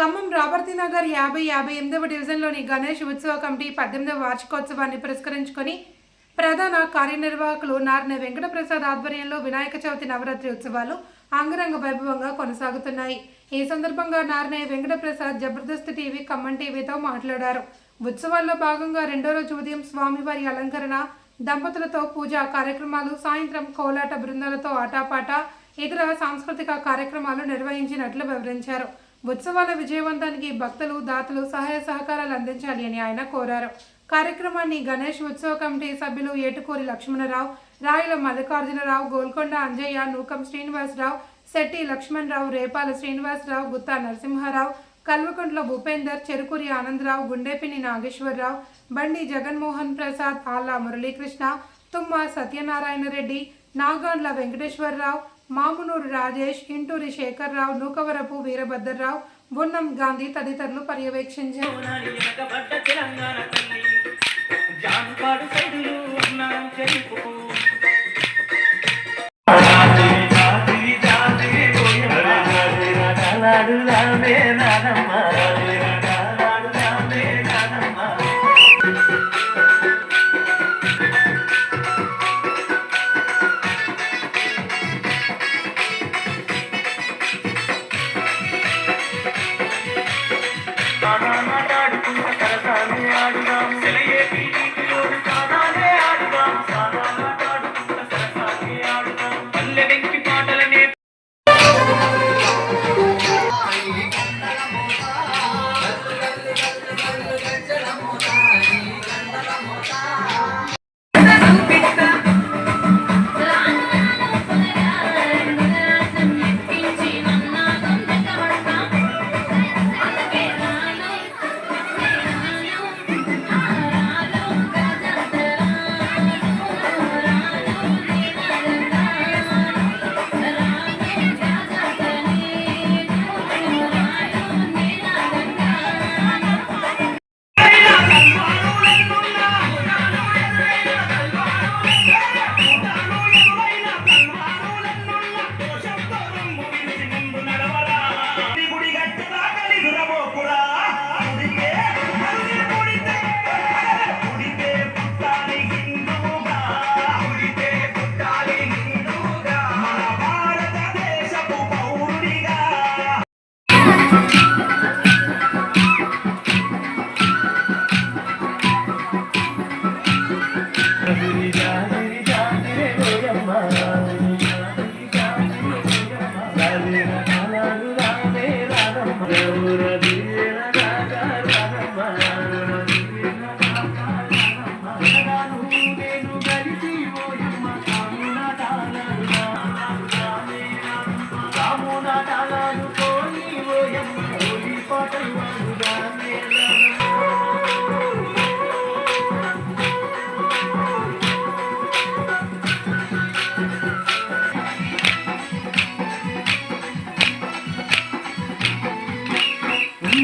ఖమ్మం రాబర్తినగర్ 50-58వ డివిజన్లోని గణేష్ ఉత్సవ కమిటీ 18వ వార్షికోత్సవాన్ని పురస్కరించుకొని ప్రధాన కార్యనిర్వాహకులు నార్నే వెంకటప్రసాద్ ఆధ్వర్యంలో వినాయక చవితి నవరాత్రి ఉత్సవాలు అంగరంగ వైభవంగా కొనసాగుతున్నాయి. ఈ సందర్భంగా నార్నే వెంకటప్రసాద్ జబర్దస్త్ టీవీ ఖమ్మం టీవీతో మాట్లాడారు. ఉత్సవాల్లో భాగంగా రెండో రోజు ఉదయం స్వామివారి అలంకరణ, దంపతులతో పూజా కార్యక్రమాలు, సాయంత్రం కోలాట బృందాలతో ఆటాపాట, ఇతర సాంస్కృతిక కార్యక్రమాలు నిర్వహించినట్లు వివరించారు. ఉత్సవాల విజయవంతానికి భక్తులు, దాతలు సహాయ సహకారాలు అందించాలి అని ఆయన కోరారు. కార్యక్రమాన్ని గణేష్ ఉత్సవ కమిటీ సభ్యులు ఏటుకూరి లక్ష్మణరావు, రాయల మల్లికార్జునరావు, గోల్కొండ అంజయ్య, నూకం శ్రీనివాసరావు, శెట్టి లక్ష్మణరావు, రేపాల శ్రీనివాసరావు, గుత్తా నరసింహారావు, కల్వకుంట్ల భూపేందర్, చెరుకూరి ఆనందరావు, గుండెపిని నాగేశ్వరరావు, బండి జగన్మోహన్ ప్రసాద్, ఆల్లా మురళీకృష్ణ, తుమ్మ సత్యనారాయణ రెడ్డి, నాగాండ్ల వెంకటేశ్వరరావు, మామునూరు రాజేష్, ఇంటూరి శేఖర్రావు, నూకవరపు వీరభద్రరావు, బున్నం గాంధీ తదితరులు పర్యవేక్షించారు.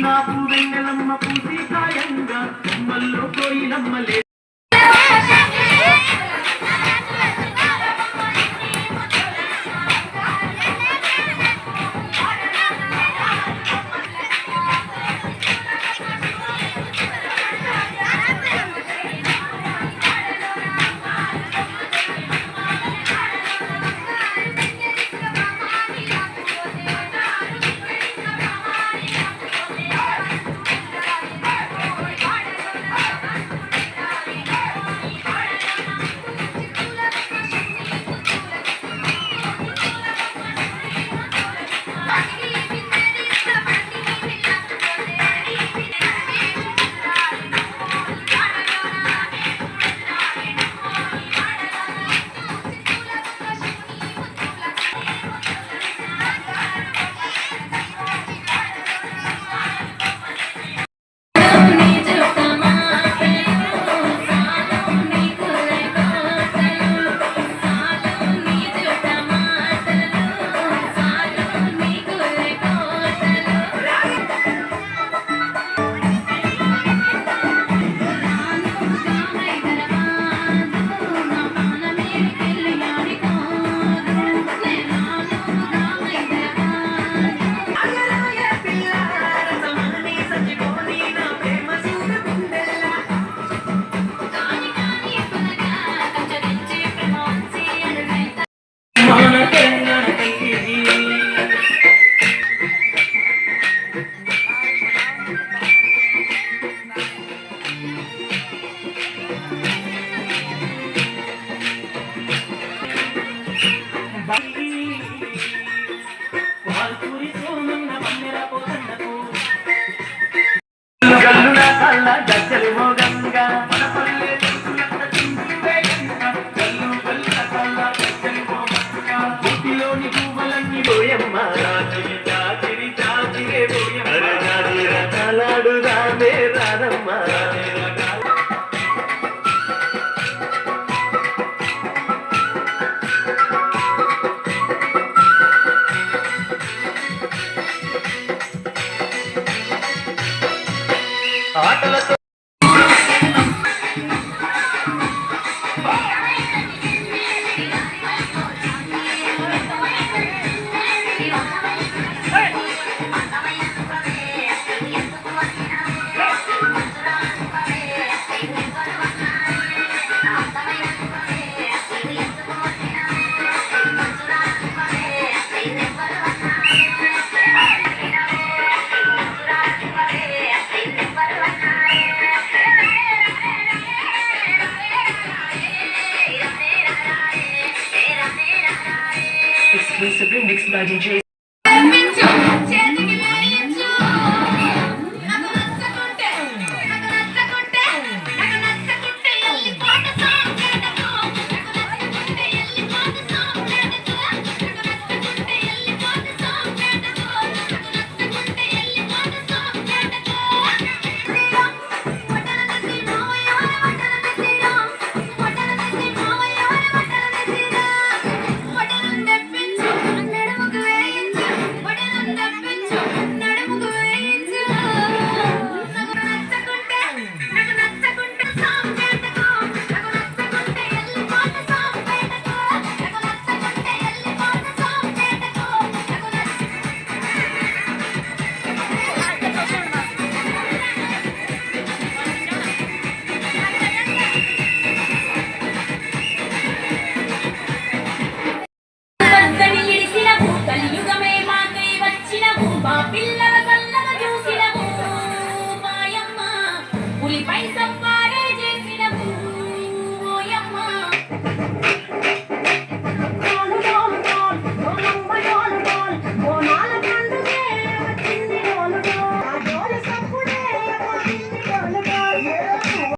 నాకు వెన్నెలమ్మ పూసి కాయంగా మల్లో కోయిలమ్మలే కళ్ళ గజ్జలు మోగంగా మన పల్లె తులసిలంత చిందువేయంగా గల్లు గల్ల కళ్ళ గజ్జలు మోగంగా ఊటిలోని పువ్వులన్నీ పోయమ్మ చాచిరి చాచిరి చాచిరే పోయమ్మ అరజాడి రకాలాడు రామే రారమ్మ ఆటలతో exclusively mixed by DJ